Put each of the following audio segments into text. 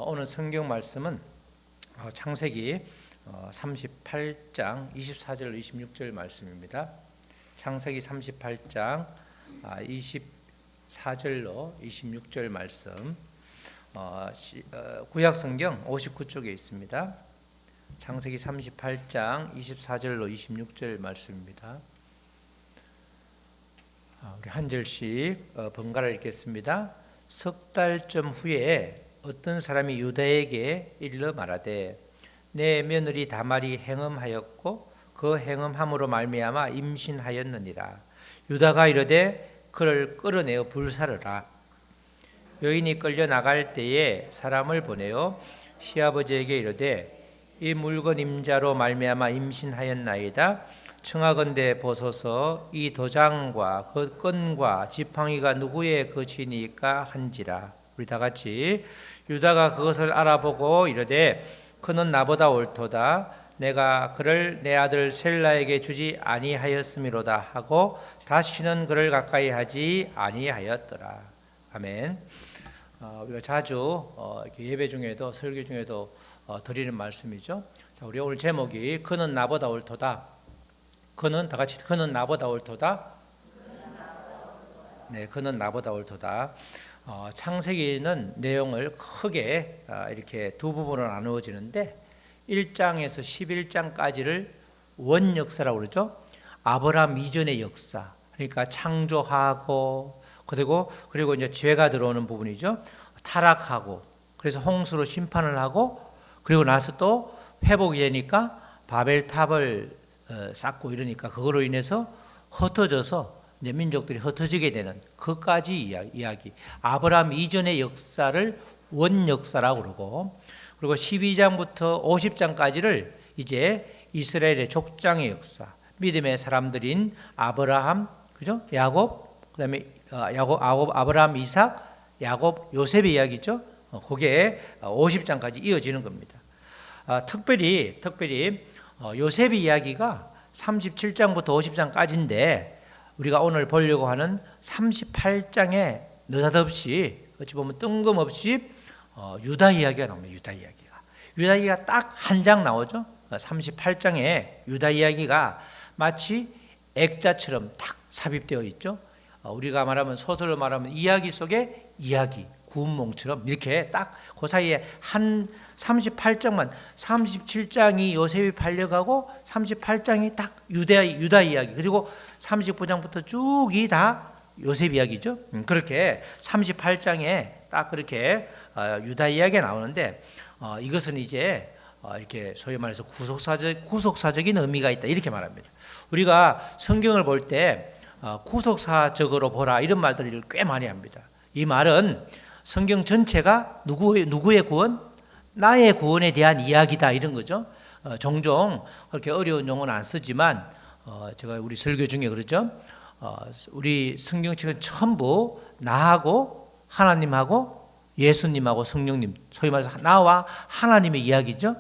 오늘 성경 말씀은 창세기 38장 24절 26절 말씀입니다. 창세기 38장 24절로 26절 말씀, 구약 성경 59쪽에 있습니다. 창세기 38장 24절로 26절 말씀입니다. 우리 한 절씩 번갈아 읽겠습니다. 석 달쯤 후에 어떤 사람이 유다에게 일러 말하되 내 며느리 다말이 행음하였고 그 행음함으로 말미암아 임신하였느니라. 유다가 이르되 그를 끌어내어 불사르라. 여인이 끌려 나갈 때에 사람을 보내어 시아버지에게 이르되 이 물건 임자로 말미암아 임신하였나이다. 청하건대 보소서 이 도장과 그 끈과 지팡이가 누구의 것이니까 한지라. 우리 다 같이 유다가 그것을 알아보고 이르되 그는 나보다 옳도다. 내가 그를 내 아들 셀라에게 주지 아니하였음이로다 하고 다시는 그를 가까이 하지 아니하였더라. 아멘. 우리가 자주 예배 중에도 설교 중에도 드리는 말씀이죠. 자, 우리 오늘 제목이 그는 나보다 옳도다. 그는 다 같이 그는 나보다 옳도다. 네, 그는 나보다 옳도다. 창세기는 내용을 크게 이렇게 두 부분으로 나누어지는데 1장에서 11장까지를 원역사라고 그러죠. 아브라함 이전의 역사. 그러니까 창조하고 그리고 이제 죄가 들어오는 부분이죠. 타락하고 그래서 홍수로 심판을 하고 그리고 나서 또 회복이 되니까 바벨탑을 쌓고 이러니까 그거로 인해서 흩어져서 이제 민족들이 흩어지게 되는 그까지 이야기. 아브라함 이전의 역사를 원역사라고 그러고 그리고 12장부터 50장까지를 이제 이스라엘의 족장의 역사. 믿음의 사람들인 아브라함, 그죠? 야곱, 그다음에 아브라함, 이삭, 야곱, 요셉의 이야기죠. 그게 50장까지 이어지는 겁니다. 특별히 요셉의 이야기가 37장부터 50장까지인데 우리가 오늘 보려고 하는 38장에 느닷없이 어찌 보면 뜬금없이 유다 이야기가 나옵니다. 유다 이야기가 딱 한 장 나오죠. 38장에 유다 이야기가 마치 액자처럼 딱 삽입되어 있죠. 우리가 말하면 소설로 말하면 이야기 속에 이야기, 구운몽처럼 이렇게 딱 그 사이에 한 38장만 37장이 요셉이 팔려가고 38장이 딱 유다 이야기 그리고 39장부터 쭉이 다 요셉 이야기죠. 그렇게 38장에 딱 그렇게 유다 이야기가 나오는데 이것은 이제 이렇게 소위 말해서 구속사적인 의미가 있다 이렇게 말합니다. 우리가 성경을 볼 때 구속사적으로 보라 이런 말들을 꽤 많이 합니다. 이 말은 성경 전체가 누구의 구원? 나의 구원에 대한 이야기다 이런 거죠. 종종 그렇게 어려운 용어는 안 쓰지만 제가 우리 설교 중에 그러죠. 우리 성경책은 전부 나하고 하나님하고 예수님하고 성령님, 소위 말해서 나와 하나님의 이야기죠.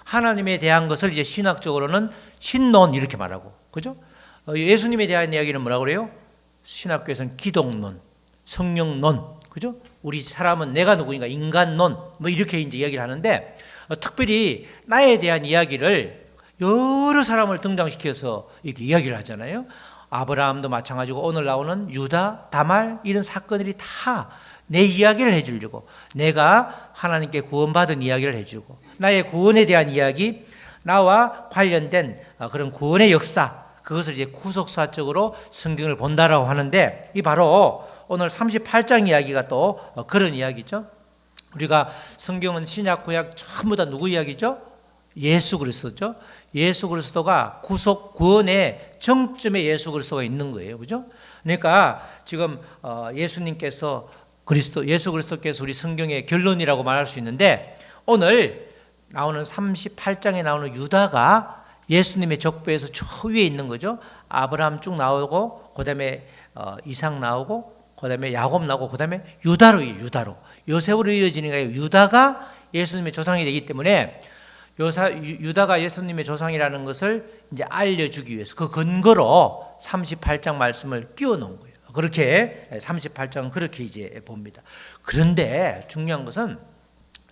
하나님에 대한 것을 이제 신학적으로는 신론 이렇게 말하고, 그죠? 예수님에 대한 이야기는 뭐라고 그래요? 신학교에서는 기독론, 성령론, 그죠? 우리 사람은 내가 누구인가 인간론 뭐 이렇게 이제 이야기를 하는데 특별히 나에 대한 이야기를 여러 사람을 등장시켜서 이렇게 이야기를 하잖아요. 아브라함도 마찬가지고 오늘 나오는 유다, 다말 이런 사건들이 다 내 이야기를 해주려고 내가 하나님께 구원받은 이야기를 해주고 나의 구원에 대한 이야기, 나와 관련된 그런 구원의 역사 그것을 이제 구속사적으로 성경을 본다라고 하는데 이 바로 오늘 38장 이야기가 또 그런 이야기죠. 우리가 성경은 신약 구약 전부 다 누구 이야기죠? 예수 그리스도죠. 예수 그리스도가 구속 구원의 정점에 예수 그리스도가 있는 거예요. 그죠? 그러니까 지금 예수 그리스도께서 우리 성경의 결론이라고 말할 수 있는데 오늘 나오는 38장에 나오는 유다가 예수님의 족보에서 저 위에 있는 거죠. 아브라함 쭉 나오고 그다음에 이삭 나오고 그다음에 야곱 나오고 그다음에 유다로 요셉으로 이어지니까 유다가 예수님의 조상이 되기 때문에 유다가 예수님의 조상이라는 것을 이제 알려주기 위해서 그 근거로 38장 말씀을 끼워 놓은 거예요. 그렇게 38장은 그렇게 이제 봅니다. 그런데 중요한 것은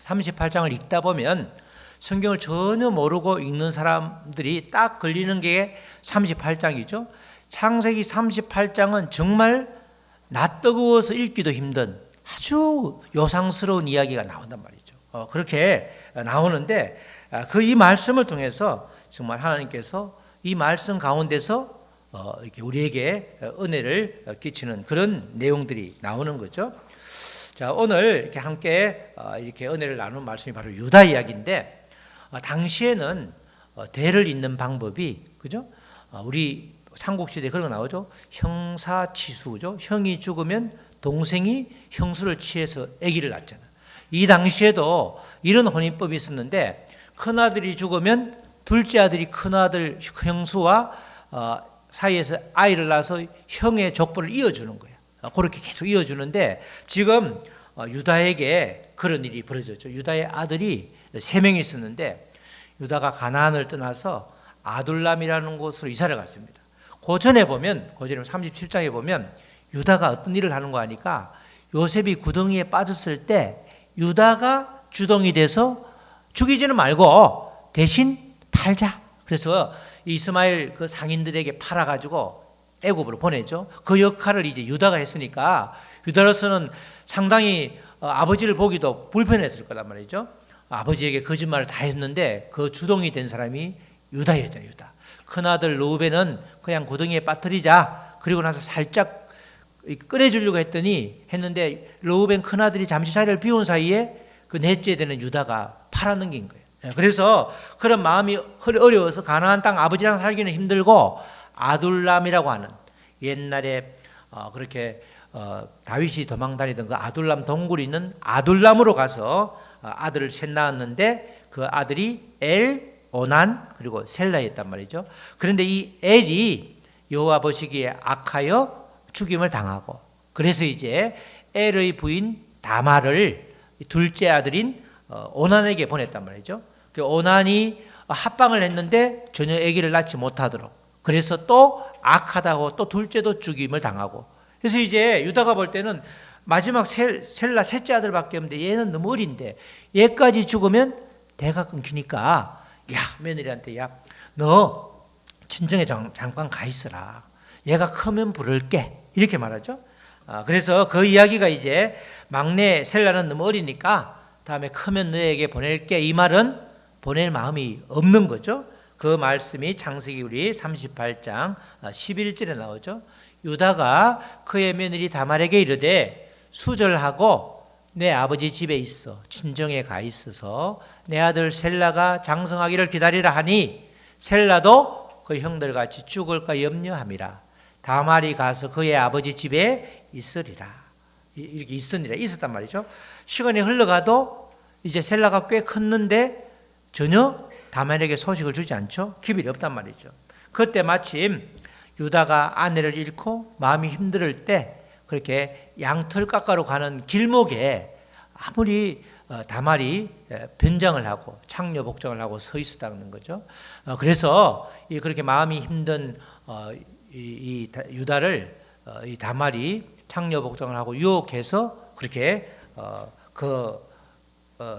38장을 읽다 보면 성경을 전혀 모르고 읽는 사람들이 딱 걸리는 게 38장이죠. 창세기 38장은 정말 낯뜨거워서 읽기도 힘든 아주 요상스러운 이야기가 나온단 말이죠. 그렇게 나오는데 이 말씀을 통해서 정말 하나님께서 이 말씀 가운데서 이렇게 우리에게 은혜를 끼치는 그런 내용들이 나오는 거죠. 자, 오늘 이렇게 함께 이렇게 은혜를 나누는 말씀이 바로 유다 이야기인데, 당시에는 대를 잇는 방법이, 그죠? 우리 삼국시대에 그런 거 나오죠. 형사치수죠. 형이 죽으면 동생이 형수를 취해서 아기를 낳잖아. 이 당시에도 이런 혼인법이 있었는데, 큰아들이 죽으면 둘째 아들이 큰아들 형수와 사이에서 아이를 낳아서 형의 족보를 이어주는 거예요. 그렇게 계속 이어주는데, 지금 유다에게 그런 일이 벌어졌죠. 유다의 아들이 3명이 있었는데, 유다가 가나안을 떠나서 아둘람이라는 곳으로 이사를 갔습니다. 그 전에 보면 37장에 보면 유다가 어떤 일을 하는 거 아니까, 요셉이 구덩이에 빠졌을 때 유다가 주동이 돼서 죽이지는 말고 대신 팔자. 그래서 이스마엘 그 상인들에게 팔아가지고 애굽으로 보내죠. 그 역할을 이제 유다가 했으니까 유다로서는 상당히 아버지를 보기도 불편했을 거란 말이죠. 아버지에게 거짓말을 다 했는데 그 주동이 된 사람이 유다였잖아요. 유다. 큰아들 르우벤은 그냥 고등이에 빠뜨리자. 그리고 나서 살짝 꺼내주려고 했는데 르우벤 큰아들이 잠시 자리를 비운 사이에 그 넷째 되는 유다가 팔아넘긴 거예요. 그래서 그런 마음이 어려워서 가나안 땅 아버지랑 살기는 힘들고 아둘람이라고 하는, 옛날에 그렇게 다윗이 도망다니던 그 아둘람 동굴이 있는 아둘람으로 가서 아들을 셋 낳았는데, 그 아들이 엘, 오난 그리고 셀라였단 말이죠. 그런데 이 엘이 여호와 보시기에 악하여 죽임을 당하고, 그래서 이제 엘의 부인 다말을 둘째 아들인 오난에게 보냈단 말이죠. 그 오난이 합방을 했는데 전혀 아기를 낳지 못하도록, 그래서 또 악하다고 또 둘째도 죽임을 당하고, 그래서 이제 유다가 볼 때는 마지막 셀라 셋째 아들밖에 없는데 얘는 너무 어린데 얘까지 죽으면 대가 끊기니까, 야, 며느리한테, 야, 너 친정에 잠깐 가 있어라. 얘가 크면 부를게. 이렇게 말하죠. 그래서 그 이야기가 이제 막내 셀라는 너무 어리니까 다음에 크면 너에게 보낼게. 이 말은 보낼 마음이 없는 거죠. 그 말씀이 창세기 우리 38장 11절에 나오죠. 유다가 그의 며느리 다말에게 이르되 수절하고 내 아버지 집에 있어 친정에 가 있어서 내 아들 셀라가 장성하기를 기다리라 하니, 셀라도 그 형들같이 죽을까 염려함이라. 다말이 가서 그의 아버지 집에 있으리라. 이렇게 있었단 말이죠. 시간이 흘러가도 이제 셀라가 꽤 컸는데 전혀 다말에게 소식을 주지 않죠. 기별이 없단 말이죠. 그때 마침 유다가 아내를 잃고 마음이 힘들 때 그렇게 양털 깎아로 가는 길목에 아무리 다말이 변장을 하고 창녀 복장을 하고 서 있었다는 거죠. 그래서 그렇게 마음이 힘든 이 유다를 이 다말이 창녀 복장을 하고 유혹해서 그렇게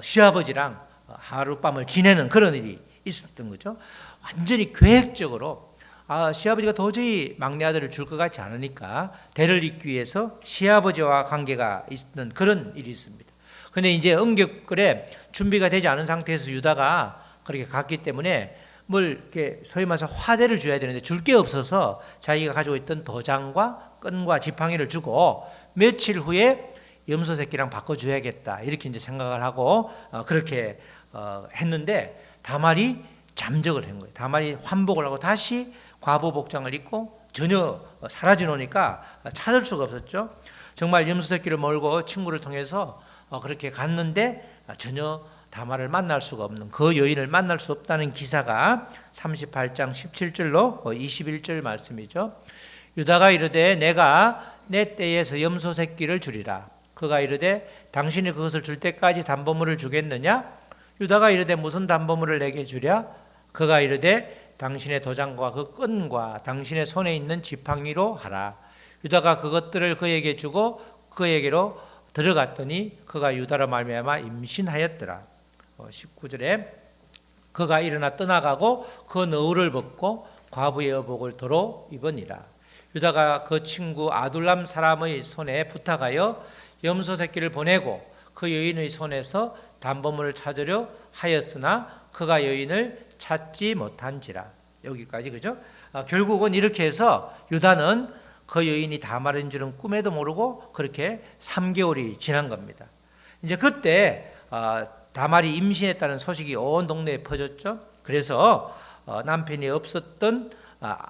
시아버지랑 하룻밤을 지내는 그런 일이 있었던 거죠. 완전히 계획적으로 시아버지가 도저히 막내 아들을 줄 것 같지 않으니까 대를 잇기 위해서 시아버지와 관계가 있는 그런 일이 있습니다. 근데 이제 응격글에 준비가 되지 않은 상태에서 유다가 그렇게 갔기 때문에 뭘 이렇게 소위 말해서 화대를 줘야 되는데 줄 게 없어서 자기가 가지고 있던 도장과 끈과 지팡이를 주고 며칠 후에 염소 새끼랑 바꿔줘야겠다 이렇게 이제 생각을 하고 그렇게 했는데 다말이 잠적을 한 거예요. 다말이 환복을 하고 다시 과부 복장을 입고 전혀 사라져 놓으니까 찾을 수가 없었죠. 정말 염소 새끼를 몰고 친구를 통해서 그렇게 갔는데 전혀 다말을 만날 수가 없는, 그 여인을 만날 수 없다는 기사가 38장 17절로 21절 말씀이죠. 유다가 이르되 내가 내 때에서 염소 새끼를 주리라. 그가 이르되 당신이 그것을 줄 때까지 담보물을 주겠느냐? 유다가 이르되 무슨 담보물을 내게 주랴? 그가 이르되 당신의 도장과 그 끈과 당신의 손에 있는 지팡이로 하라. 유다가 그것들을 그에게 주고 그에게로 들어갔더니 그가 유다로 말미암아 임신하였더라. 19절에 그가 일어나 떠나가고 그 너울을 벗고 과부의 여복을 도로 입으니라. 유다가 그 친구 아둘람 사람의 손에 부탁하여 염소 새끼를 보내고 그 여인의 손에서 담보물을 찾으려 하였으나 그가 여인을 찾지 못한지라. 여기까지 그죠? 결국은 이렇게 해서 유다는 그 여인이 다말인 줄은 꿈에도 모르고 그렇게 3개월이 지난 겁니다. 이제 그때 다말이 임신했다는 소식이 온 동네에 퍼졌죠. 그래서 남편이 없었던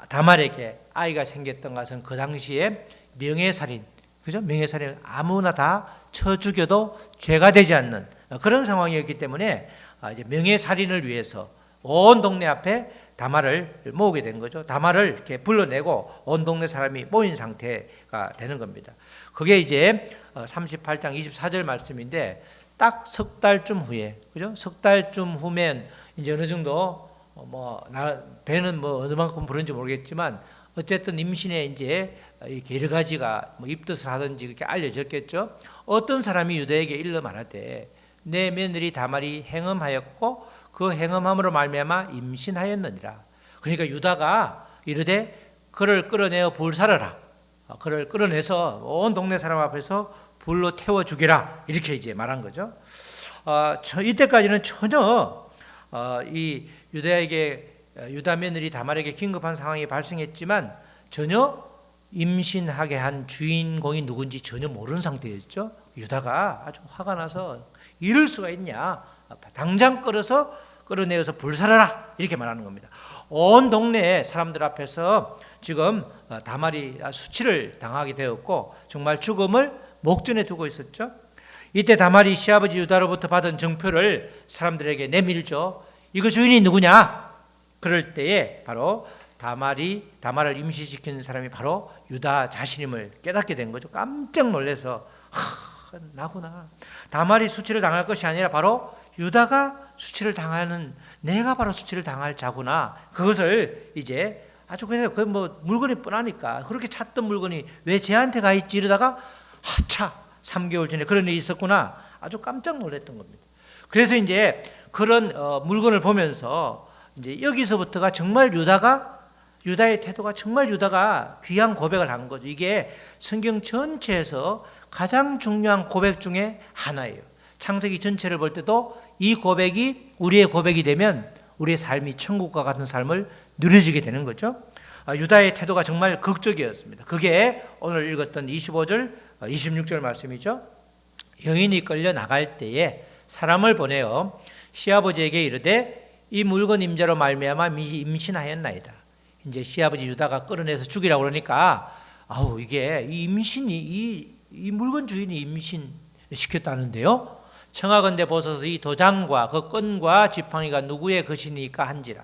다말에게 아이가 생겼던 것은 그 당시에 명예살인, 그죠? 명예살인 아무나 다 쳐 죽여도 죄가 되지 않는 그런 상황이었기 때문에 이제 명예살인을 위해서 온 동네 앞에 다말을 모으게 된 거죠. 다말을 이렇게 불러내고 온 동네 사람이 모인 상태가 되는 겁니다. 그게 이제 38장 24절 말씀인데 딱 석 달쯤 후에, 그죠? 석 달쯤 후면 이제 어느 정도 배는 어느 만큼 부른지 모르겠지만 어쨌든 임신에 이제 이렇게 여러 가지가 입덧을 하든지 그렇게 알려졌겠죠. 어떤 사람이 유다에게 일러 말하되 내 며느리 다말이 행음하였고 그 행음함으로 말미암아 임신하였느니라. 그러니까 유다가 이르되 그를 끌어내어 불사르라. 그를 끌어내서 온 동네 사람 앞에서 불로 태워 죽이라. 이렇게 이제 말한 거죠. 이때까지는 전혀 이 유다 며느리 다말에게 긴급한 상황이 발생했지만 전혀 임신하게 한 주인공이 누군지 전혀 모르는 상태였죠. 유다가 아주 화가 나서 이럴 수가 있냐, 당장 끌어내어서 불살라라 이렇게 말하는 겁니다. 온 동네 사람들 앞에서 지금 다말이 수치를 당하게 되었고 정말 죽음을 목전에 두고 있었죠. 이때 다말이 시아버지 유다로부터 받은 증표를 사람들에게 내밀죠. 이거 주인이 누구냐? 그럴 때에 바로 다말을 임신시킨 사람이 바로 유다 자신임을 깨닫게 된 거죠. 깜짝 놀라서 나구나. 다말이 수치를 당할 것이 아니라 바로 유다가 수치를 당하는, 내가 바로 수치를 당할 자구나. 그것을 이제 아주 그래서 물건이 뻔하니까 그렇게 찾던 물건이 왜 쟤한테 가 있지 이러다가 하차 3개월 전에 그런 일이 있었구나. 아주 깜짝 놀랐던 겁니다. 그래서 이제 그런 물건을 보면서 이제 여기서부터가 정말 유다의 태도가 정말 유다가 귀한 고백을 한 거죠. 이게 성경 전체에서 가장 중요한 고백 중에 하나예요. 창세기 전체를 볼 때도 이 고백이 우리의 고백이 되면 우리의 삶이 천국과 같은 삶을 누려지게 되는 거죠. 유다의 태도가 정말 극적이었습니다. 그게 오늘 읽었던 25절, 26절 말씀이죠. 여인이 끌려 나갈 때에 사람을 보내어 시아버지에게 이르되 이 물건 임자로 말미암아 임신하였나이다. 이제 시아버지 유다가 끌어내서 죽이라고 그러니까 이게 이 임신이 이 물건 주인이 임신시켰다는데요. 청하건대 보소서 이 도장과 그 끈과 지팡이가 누구의 것이니까 한지라.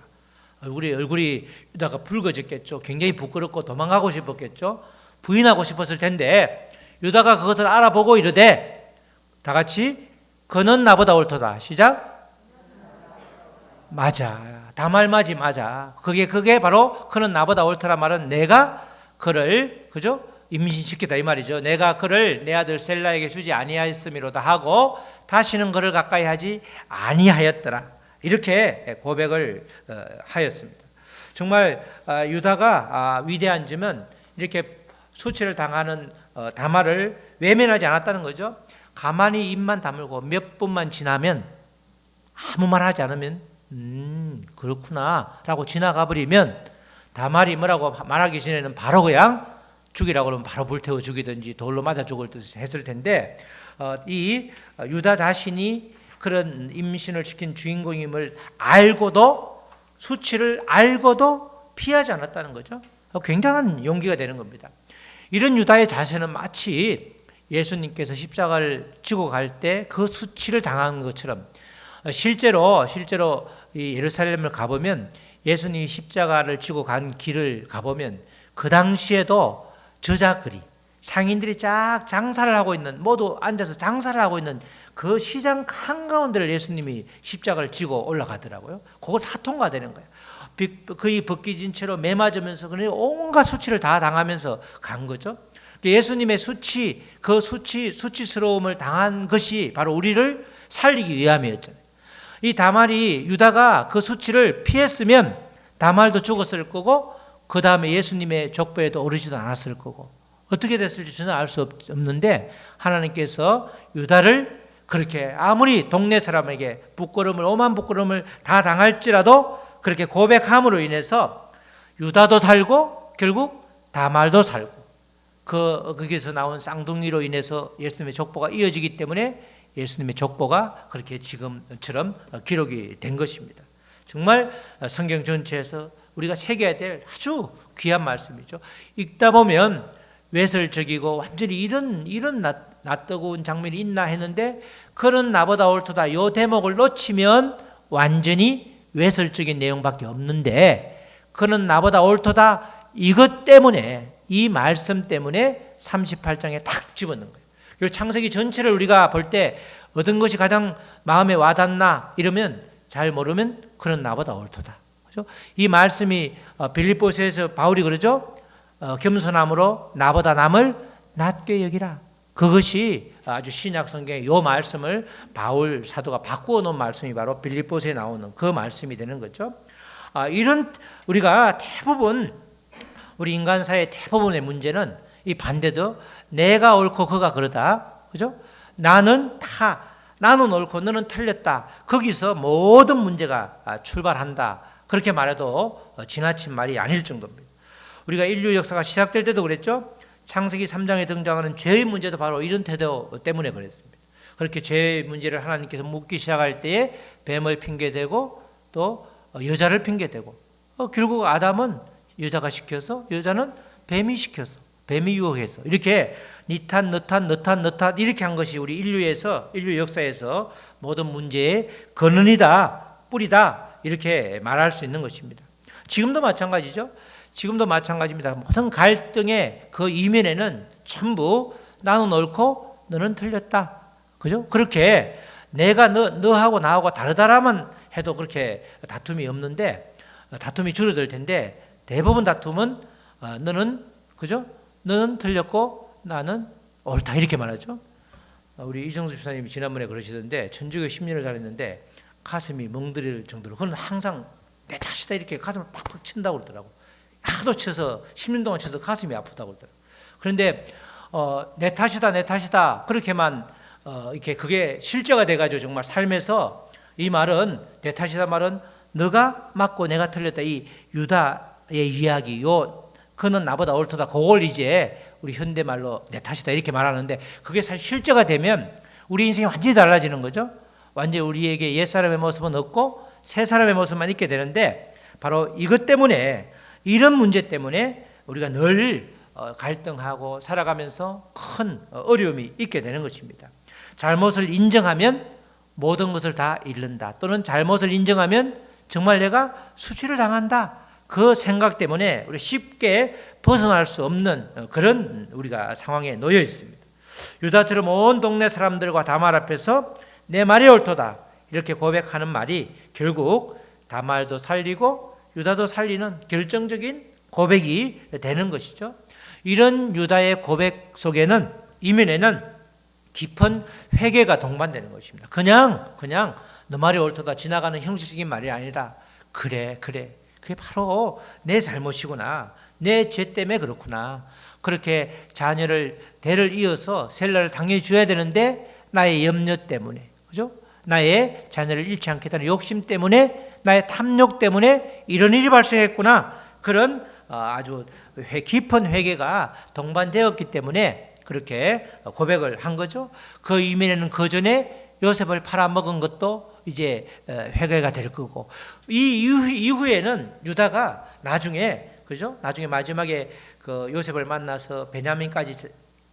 얼굴이 유다가 붉어졌겠죠. 굉장히 부끄럽고 도망가고 싶었겠죠. 부인하고 싶었을 텐데 유다가 그것을 알아보고 이르되 다 같이 그는 나보다 옳도다. 시작. 맞아. 다말맞이 맞아. 그게 바로 그는 나보다 옳더라 말은 내가 그를 그죠? 임신시켰다 이 말이죠. 내가 그를 내 아들 셀라에게 주지 아니하였음이로다 하고 다시는 그를 가까이 하지 아니하였더라. 이렇게 고백을 하였습니다. 정말 유다가 위대한지면 이렇게 수치를 당하는 다말을 외면하지 않았다는 거죠. 가만히 입만 다물고 몇 분만 지나면 아무 말 하지 않으면 그렇구나 라고 지나가 버리면 다말이 뭐라고 말하기 전에는 바로 그냥 죽이라고 그러면 바로 불태워 죽이든지 돌로 맞아 죽을 듯 했을 텐데 이 유다 자신이 그런 임신을 시킨 주인공임을 알고도 수치를 알고도 피하지 않았다는 거죠. 굉장한 용기가 되는 겁니다. 이런 유다의 자세는 마치 예수님께서 십자가를 지고 갈 때 그 수치를 당한 것처럼 실제로 이 예루살렘을 가보면 예수님이 십자가를 지고 간 길을 가보면 그 당시에도 저작거리 상인들이 쫙 장사를 하고 있는 모두 앉아서 장사를 하고 있는 그 시장 한가운데를 예수님이 십자가를 지고 올라가더라고요. 그걸 다 통과되는 거예요. 거의 벗기진 채로 매맞으면서 온갖 수치를 다 당하면서 간 거죠. 예수님의 수치스러움을 당한 것이 바로 우리를 살리기 위함이었잖아요. 이 다말이 유다가 그 수치를 피했으면 다말도 죽었을 거고 그 다음에 예수님의 족보에도 오르지도 않았을 거고 어떻게 됐을지 저는 알 수 없는데 하나님께서 유다를 그렇게 아무리 동네 사람에게 오만 부끄러움을 다 당할지라도 그렇게 고백함으로 인해서 유다도 살고 결국 다말도 살고 거기서 나온 쌍둥이로 인해서 예수님의 족보가 이어지기 때문에 예수님의 족보가 그렇게 지금처럼 기록이 된 것입니다. 정말 성경 전체에서 우리가 새겨야 될 아주 귀한 말씀이죠. 읽다 보면 외설적이고 완전히 이런 낯뜨거운 장면이 있나 했는데 그런 나보다 옳도다 이 대목을 놓치면 완전히 외설적인 내용밖에 없는데 그는 나보다 옳도다 이것 때문에 이 말씀 때문에 38장에 탁 집어넣는 거예요. 그리고 창세기 전체를 우리가 볼 때 어떤 것이 가장 마음에 와닿나 이러면 잘 모르면 그는 나보다 옳도다. 그렇죠? 이 말씀이 빌립보서에서 바울이 그러죠. 겸손함으로 나보다 남을 낮게 여기라. 그것이 아주 신약 성경의 이 말씀을 바울 사도가 바꾸어 놓은 말씀이 바로 빌립보서에 나오는 그 말씀이 되는 거죠. 이런 우리가 대부분 우리 인간사의 대부분의 문제는 이 반대도 내가 옳고 그가 그러다. 그죠? 나는 옳고 너는 틀렸다. 거기서 모든 문제가 출발한다. 그렇게 말해도 지나친 말이 아닐 정도입니다. 우리가 인류 역사가 시작될 때도 그랬죠. 창세기 3장에 등장하는 죄의 문제도 바로 이런 태도 때문에 그랬습니다. 그렇게 죄의 문제를 하나님께서 묻기 시작할 때에 뱀을 핑계대고 또 여자를 핑계대고 결국 아담은 여자가 시켜서 여자는 뱀이 시켜서 뱀이 유혹해서 이렇게 니 탓, 너 탓 이렇게 한 것이 우리 인류 역사에서 모든 문제의 근원이다, 뿌리다 이렇게 말할 수 있는 것입니다. 지금도 마찬가지죠. 지금도 마찬가지입니다. 모든 갈등의 그 이면에는 전부 나는 옳고 너는 틀렸다. 그죠? 그렇게 내가 너하고 나하고 다르다라면 해도 그렇게 다툼이 없는데 다툼이 줄어들 텐데 대부분 다툼은 너는 그죠? 너는 틀렸고 나는 옳다 이렇게 말하죠. 우리 이정수 집사님이 지난번에 그러시던데 천주교 10년을 다녔는데 가슴이 멍들일 정도로 그는 항상 내 탓이다 이렇게 가슴을 팍팍 친다고 그러더라고. 하도 쳐서 10년 동안 쳐서 가슴이 아프다고 그러더라고. 그런데 내 탓이다 그렇게만 이렇게 그게 실제가 돼가지고 정말 삶에서 이 말은 내 탓이다 말은 너가 맞고 내가 틀렸다 이 유다의 이야기 그는 나보다 옳도다 그걸 이제 우리 현대말로 내 탓이다 이렇게 말하는데 그게 사실 실제가 되면 우리 인생이 완전히 달라지는 거죠. 완전히 우리에게 옛사람의 모습은 없고 새 사람의 모습만 있게 되는데 바로 이것 때문에 이런 문제 때문에 우리가 늘 갈등하고 살아가면서 큰 어려움이 있게 되는 것입니다. 잘못을 인정하면 모든 것을 다 잃는다. 또는 잘못을 인정하면 정말 내가 수치를 당한다. 그 생각 때문에 우리 쉽게 벗어날 수 없는 그런 우리가 상황에 놓여 있습니다. 유다처럼 온 동네 사람들과 다말 앞에서 내 말이 옳도다 이렇게 고백하는 말이 결국 다말도 살리고 유다도 살리는 결정적인 고백이 되는 것이죠. 이런 유다의 고백 속에는 이면에는 깊은 회개가 동반되는 것입니다. 그냥 너 말이 옳도다 지나가는 형식적인 말이 아니라 그래 그게 바로 내 잘못이구나. 내 죄 때문에 그렇구나. 그렇게 자녀를 대를 이어서 셀라를 당연히 줘야 되는데 나의 염려 때문에 그죠? 나의 자녀를 잃지 않겠다는 욕심 때문에 나의 탐욕 때문에 이런 일이 발생했구나. 그런 아주 깊은 회개가 동반되었기 때문에 그렇게 고백을 한 거죠. 그 이면에는 그 전에 요셉을 팔아먹은 것도 이제 회개가 될 거고 이 이후에는 유다가 나중에 마지막에 그 요셉을 만나서 베냐민까지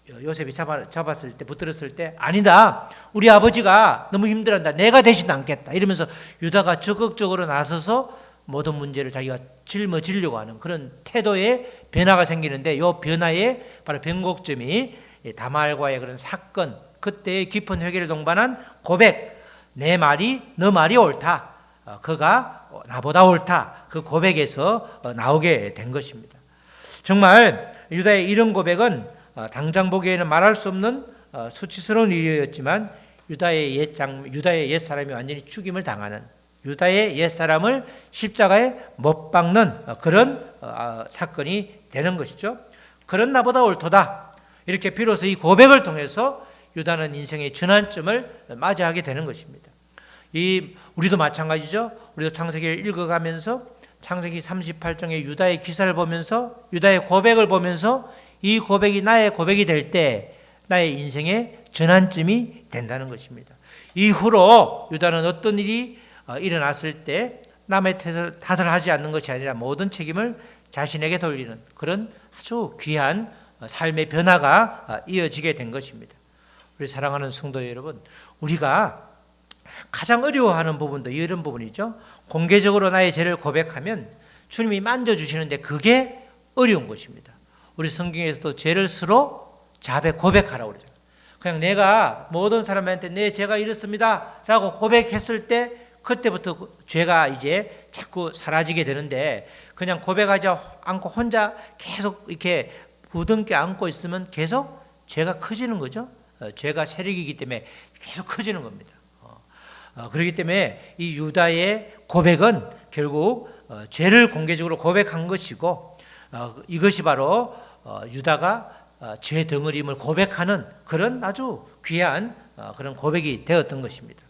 요셉이 잡았을 때 붙들었을 때 아니다 우리 아버지가 너무 힘들어한다 내가 대신 안겠다 이러면서 유다가 적극적으로 나서서 모든 문제를 자기가 짊어지려고 하는 그런 태도의 변화가 생기는데 이 변화의 바로 변곡점이 다말과의 그런 사건 그때의 깊은 회개를 동반한 고백 내 말이 너 말이 옳다 그가 나보다 옳다 그 고백에서 나오게 된 것입니다. 정말 유다의 이런 고백은 당장 보기에는 말할 수 없는 수치스러운 일이었지만 유다의 옛사람이 완전히 죽임을 당하는, 유다의 옛사람을 십자가에 못 박는 그런 사건이 되는 것이죠. 그런 나보다 옳도다. 이렇게 비로소 이 고백을 통해서 유다는 인생의 전환점을 맞이하게 되는 것입니다. 우리도 마찬가지죠. 우리도 창세기를 읽어가면서 창세기 38장의 유다의 기사를 보면서, 유다의 고백을 보면서 이 고백이 나의 고백이 될 때 나의 인생의 전환점이 된다는 것입니다. 이후로 유다는 어떤 일이 일어났을 때 남의 탓을 하지 않는 것이 아니라 모든 책임을 자신에게 돌리는 그런 아주 귀한 삶의 변화가 이어지게 된 것입니다. 우리 사랑하는 성도 여러분, 우리가 가장 어려워하는 부분도 이런 부분이죠. 공개적으로 나의 죄를 고백하면 주님이 만져주시는데 그게 어려운 것입니다. 우리 성경에서도 죄를 스스로 자배 고백하라고 그러잖아요. 그냥 내가 모든 사람한테 내 죄가 이렇습니다 라고 고백했을 때 그때부터 죄가 이제 자꾸 사라지게 되는데, 그냥 고백하지 않고 혼자 계속 이렇게 부둥켜 안고 있으면 계속 죄가 커지는 거죠. 죄가 세력이기 때문에 계속 커지는 겁니다. 그렇기 때문에 이 유다의 고백은 결국 죄를 공개적으로 고백한 것이고, 이것이 바로 유다가 죄 덩어림을 고백하는 그런 아주 귀한 그런 고백이 되었던 것입니다.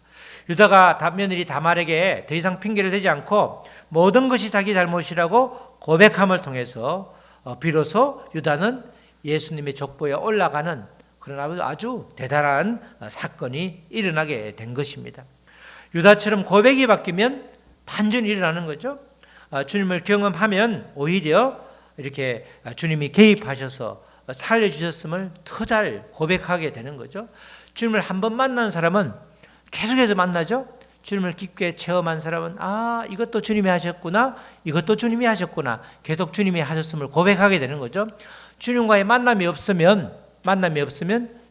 유다가 며느리 다말에게 더 이상 핑계를 대지 않고 모든 것이 자기 잘못이라고 고백함을 통해서 비로소 유다는 예수님의 족보에 올라가는 그런 아주 대단한 사건이 일어나게 된 것입니다. 유다처럼 고백이 바뀌면 반전이 일어나는 거죠. 주님을 경험하면 오히려 이렇게 주님이 개입하셔서 살려주셨음을 더 잘 고백하게 되는 거죠. 주님을 한 번 만난 사람은 계속해서 만나죠. 주님을 깊게 체험한 사람은 이것도 주님이 하셨구나, 이것도 주님이 하셨구나, 계속 주님이 하셨음을 고백하게 되는 거죠. 주님과의 만남이 없으면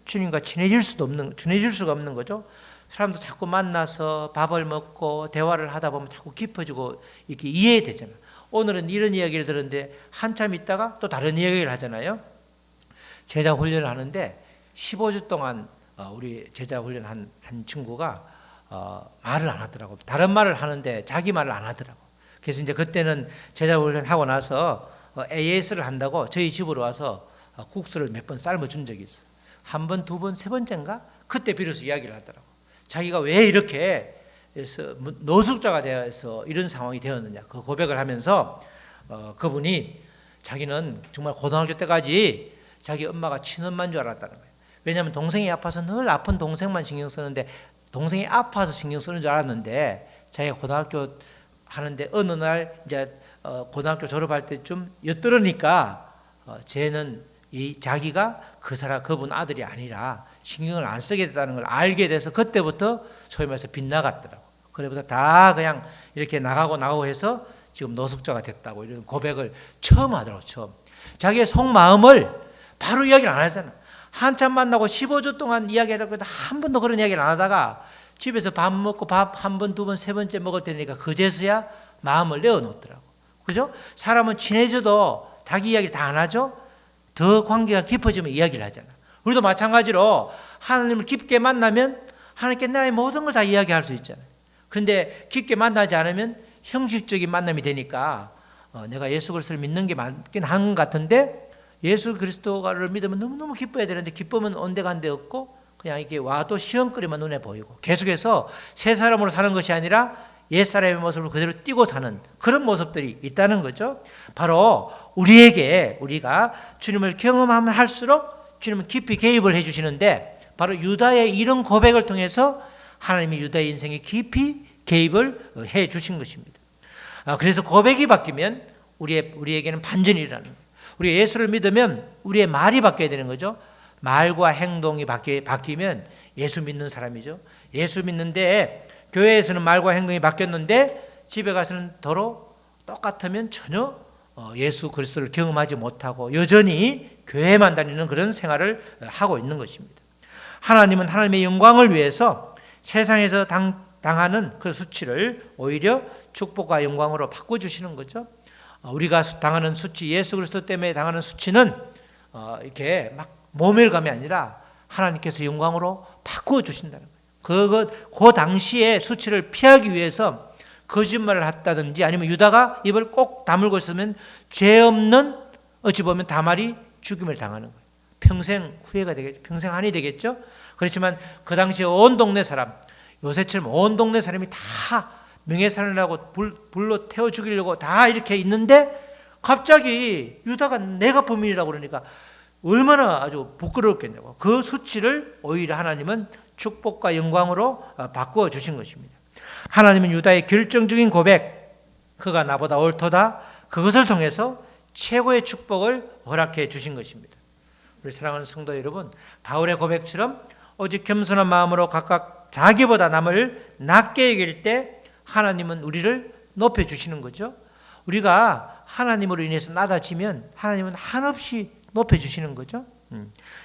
주님과 친해질 수가 없는 거죠. 사람도 자꾸 만나서 밥을 먹고 대화를 하다 보면 자꾸 깊어지고 이렇게 이해되잖아요. 오늘은 이런 이야기를 들었는데 한참 있다가 또 다른 이야기를 하잖아요. 제자 훈련을 하는데 15주 동안 우리 제자 훈련 한 친구가 말을 안 하더라고. 다른 말을 하는데 자기 말을 안 하더라고. 그래서 이제 그때는 제자 훈련 하고 나서 AS를 한다고 저희 집으로 와서 국수를 몇 번 삶아 준 적이 있어. 한 번, 두 번, 세 번째인가? 그때 비로소 이야기를 하더라고. 자기가 왜 이렇게 노숙자가 되어서 이런 상황이 되었느냐, 그 고백을 하면서 그분이 자기는 정말 고등학교 때까지 자기 엄마가 친엄마인 줄 알았다는 거예요. 왜냐하면 동생이 아파서 늘 아픈 동생만 신경 쓰는데, 동생이 아파서 신경 쓰는 줄 알았는데, 자기가 고등학교 하는데 어느 날 이제 고등학교 졸업할 때쯤 엿들으니까 쟤는 자기가 그분 아들이 아니라 신경을 안 쓰게 됐다는 걸 알게 돼서 그때부터 소위 말해서 빗나갔더라고. 그래부터 다 그냥 이렇게 나가고 해서 지금 노숙자가 됐다고 이런 고백을 처음 하더라고. 처음 자기의 속마음을 바로 이야기를 안 하잖아. 한참 만나고 15주 동안 이야기하려고 해도 한 번도 그런 이야기를 안 하다가 집에서 밥 먹고 밥 한 번, 두 번, 세 번째 먹을 때니까 그제서야 마음을 내어놓더라고. 그죠? 사람은 친해져도 자기 이야기를 다 안 하죠. 더 관계가 깊어지면 이야기를 하잖아. 우리도 마찬가지로 하나님을 깊게 만나면 하나님께 나의 모든 걸 다 이야기할 수 있잖아요. 그런데 깊게 만나지 않으면 형식적인 만남이 되니까 내가 예수 그리스도를 믿는 게 맞긴 한 것 같은데, 예수 그리스도를 믿으면 너무너무 기뻐야 되는데 기쁨은 온데간데 없고 그냥 이렇게 와도 시험거리만 눈에 보이고 계속해서 새 사람으로 사는 것이 아니라 옛사람의 모습을 그대로 띄고 사는 그런 모습들이 있다는 거죠. 바로 우리가 주님을 경험하면 할수록 주님은 깊이 개입을 해주시는데, 바로 유다의 이런 고백을 통해서 하나님이 유다의 인생에 깊이 개입을 해주신 것입니다. 그래서 고백이 바뀌면 우리에게는 반전이 일어나는 거예요. 우리 예수를 믿으면 우리의 말이 바뀌어야 되는 거죠. 말과 행동이 바뀌면 예수 믿는 사람이죠. 예수 믿는데 교회에서는 말과 행동이 바뀌었는데 집에 가서는 더러 똑같으면 전혀 예수 그리스도를 경험하지 못하고 여전히 교회만 다니는 그런 생활을 하고 있는 것입니다. 하나님은 하나님의 영광을 위해서 세상에서 당하는 그 수치를 오히려 축복과 영광으로 바꿔주시는 거죠. 우리가 당하는 수치, 예수 그리스도 때문에 당하는 수치는 이렇게 막 모멸감이 아니라 하나님께서 영광으로 바꾸어 주신다는 거예요. 그 당시에 수치를 피하기 위해서 거짓말을 했다든지 아니면 유다가 입을 꼭 다물고 있으면 죄 없는 어찌 보면 다말이 죽임을 당하는 거예요. 평생 후회가 되겠죠. 평생 한이 되겠죠. 그렇지만 그 당시에 온 동네 사람, 요새처럼 온 동네 사람이 다 명예살인을 하고 불로 태워 죽이려고 다 이렇게 있는데 갑자기 유다가 내가 범인이라고 그러니까 얼마나 아주 부끄럽겠냐고. 그 수치를 오히려 하나님은 축복과 영광으로 바꾸어 주신 것입니다. 하나님은 유다의 결정적인 고백, 그가 나보다 옳도다, 그것을 통해서 최고의 축복을 허락해 주신 것입니다. 우리 사랑하는 성도 여러분, 바울의 고백처럼 오직 겸손한 마음으로 각각 자기보다 남을 낮게 여길 때 하나님은 우리를 높여주시는 거죠. 우리가 하나님으로 인해서 낮아지면 하나님은 한없이 높여주시는 거죠.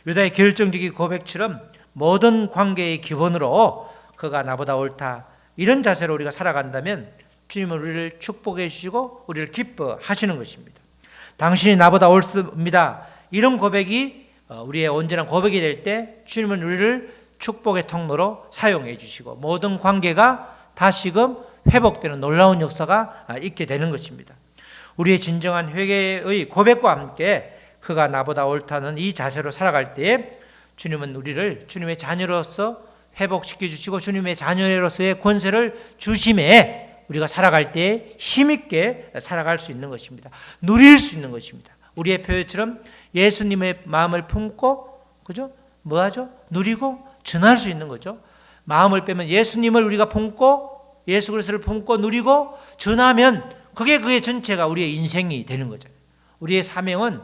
유다의 결정적인 고백처럼 모든 관계의 기본으로 그가 나보다 옳다, 이런 자세로 우리가 살아간다면 주님은 우리를 축복해 주시고 우리를 기뻐하시는 것입니다. 당신이 나보다 옳습니다, 이런 고백이 우리의 온전한 고백이 될 때 주님은 우리를 축복의 통로로 사용해 주시고 모든 관계가 다시금 회복되는 놀라운 역사가 있게 되는 것입니다. 우리의 진정한 회개의 고백과 함께 그가 나보다 옳다는 이 자세로 살아갈 때에 주님은 우리를 주님의 자녀로서 회복시켜 주시고 주님의 자녀로서의 권세를 주심에 우리가 살아갈 때에 힘있게 살아갈 수 있는 것입니다. 누릴 수 있는 것입니다. 우리의 표현처럼 예수님의 마음을 품고, 그죠? 뭐 하죠? 누리고 전할 수 있는 거죠. 마음을 빼면 예수님을 우리가 품고 예수 그리스도를 품고 누리고 전하면 그게 전체가 우리의 인생이 되는 거잖아요. 우리의 사명은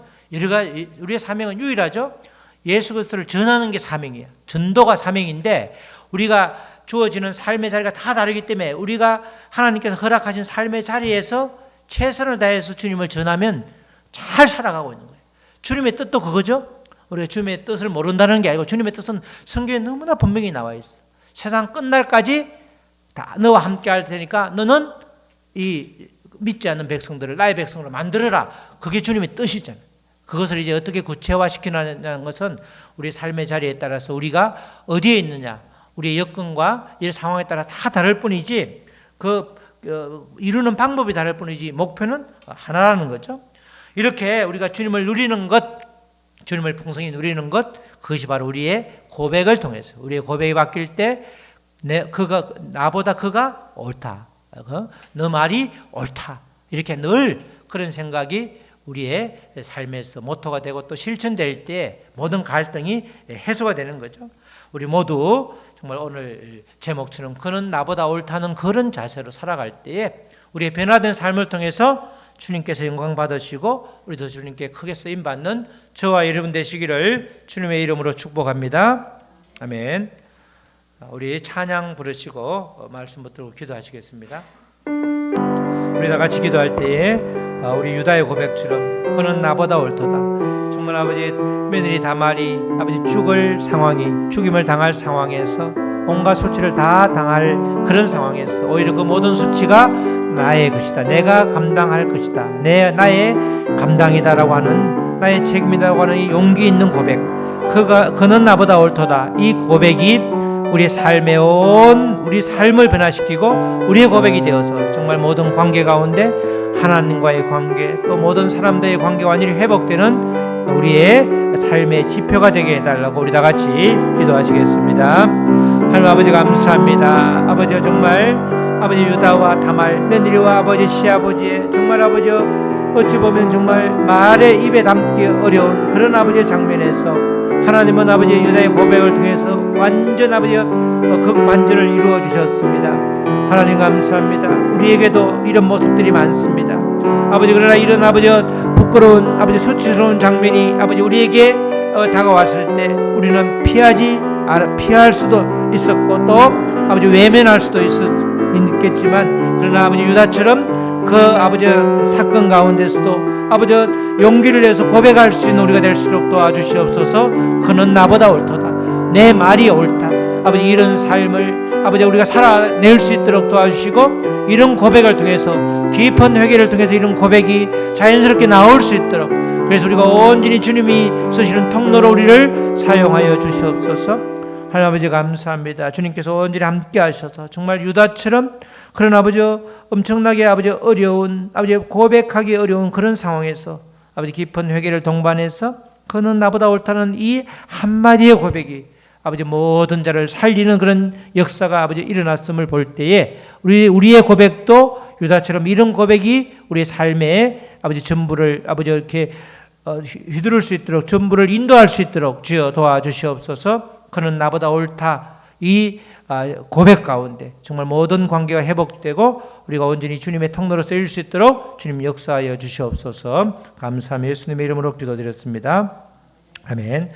유일하죠. 예수 그리스도를 전하는 게 사명이에요. 전도가 사명인데 우리가 주어지는 삶의 자리가 다 다르기 때문에 우리가 하나님께서 허락하신 삶의 자리에서 최선을 다해서 주님을 전하면 잘 살아가고 있는 거예요. 주님의 뜻도 그거죠. 우리가 주님의 뜻을 모른다는 게 아니고 주님의 뜻은 성경에 너무나 분명히 나와 있어. 세상 끝날까지 다 너와 함께 할 테니까 너는 이 믿지 않는 백성들을 나의 백성으로 만들어라. 그게 주님의 뜻이잖아요. 그것을 이제 어떻게 구체화시키느냐는 것은 우리 삶의 자리에 따라서 우리가 어디에 있느냐, 우리의 여건과 이 상황에 따라 다 다를 뿐이지 이루는 방법이 다를 뿐이지 목표는 하나라는 거죠. 이렇게 우리가 주님을 누리는 것, 주님을 풍성히 누리는 것, 그것이 바로 우리의 고백을 통해서 우리의 고백이 바뀔 때 나보다 그가 옳다, 너 말이 옳다, 이렇게 늘 그런 생각이 우리의 삶에서 모토가 되고 또 실천될 때 모든 갈등이 해소가 되는 거죠. 우리 모두 정말 오늘 제목처럼 그는 나보다 옳다는 그런 자세로 살아갈 때에 우리의 변화된 삶을 통해서 주님께서 영광 받으시고 우리도 주님께 크게 쓰임 받는 저와 여러분 되시기를 주님의 이름으로 축복합니다. 아멘. 우리 찬양 부르시고 말씀 붙들고 기도하시겠습니다. 우리 다 같이 기도할 때에 우리 유다의 고백처럼 그는 나보다 옳도다. 정말 아버지 며느리 다말이 아버지 죽임을 당할 상황에서 온갖 수치를 다 당할 그런 상황에서 오히려 그 모든 수치가 나의 것이다, 내가 감당할 것이다, 나의 감당이다라고 하는, 나의 책임이다라고 하는 이 용기 있는 고백, 그는 나보다 옳도다, 이 고백이 우리의 삶에 우리 삶을 변화시키고 우리의 고백이 되어서 정말 모든 관계 가운데 하나님과의 관계, 또 모든 사람들의 관계가 완전히 회복되는 우리의 삶의 지표가 되게 해달라고 우리 다 같이 기도하시겠습니다. 하나님 아버지 감사합니다. 아버지 정말 아버지 유다와 다말 며느리와 아버지 시아버지의 정말 아버지 어찌 보면 정말 말에 입에 담기 어려운 그런 아버지의 장면에서 하나님은 아버지 유다의 고백을 통해서 완전 아버지 극반전을 이루어 주셨습니다. 하나님 감사합니다. 우리에게도 이런 모습들이 많습니다. 아버지 그러나 이런 아버지 부끄러운 아버지 수치스러운 장면이 아버지 우리에게 다가왔을 때 우리는 피할 수도 있었고 또 아버지 외면할 수도 있겠지만 그러나 아버지 유다처럼 그 아버지 사건 가운데서도 아버지 용기를 내서 고백할 수 있는 우리가 될수록 도와주시옵소서. 그는 나보다 옳도다, 내 말이 옳다, 아버지 이런 삶을 아버지 우리가 살아낼 수 있도록 도와주시고, 이런 고백을 통해서 깊은 회개를 통해서 이런 고백이 자연스럽게 나올 수 있도록, 그래서 우리가 온전히 주님이 쓰시는 통로로 우리를 사용하여 주시옵소서. 하나님 아버지 감사합니다. 주님께서 온전히 함께 하셔서 정말 유다처럼 그런 아버지 엄청나게 아버지 어려운 아버지 고백하기 어려운 그런 상황에서 아버지 깊은 회개를 동반해서 그는 나보다 옳다는 이 한마디의 고백이 아버지 모든 자를 살리는 그런 역사가 아버지 일어났음을 볼 때에 우리의 고백도 유다처럼 이런 고백이 우리의 삶에 아버지 전부를 아버지 이렇게 휘두를 수 있도록, 전부를 인도할 수 있도록 주여 도와주시옵소서. 그는 나보다 옳다 이 고백 가운데 정말 모든 관계가 회복되고 우리가 온전히 주님의 통로로 쓰일 수 있도록 주님 역사하여 주시옵소서. 감사하며 예수님의 이름으로 기도드렸습니다. 아멘.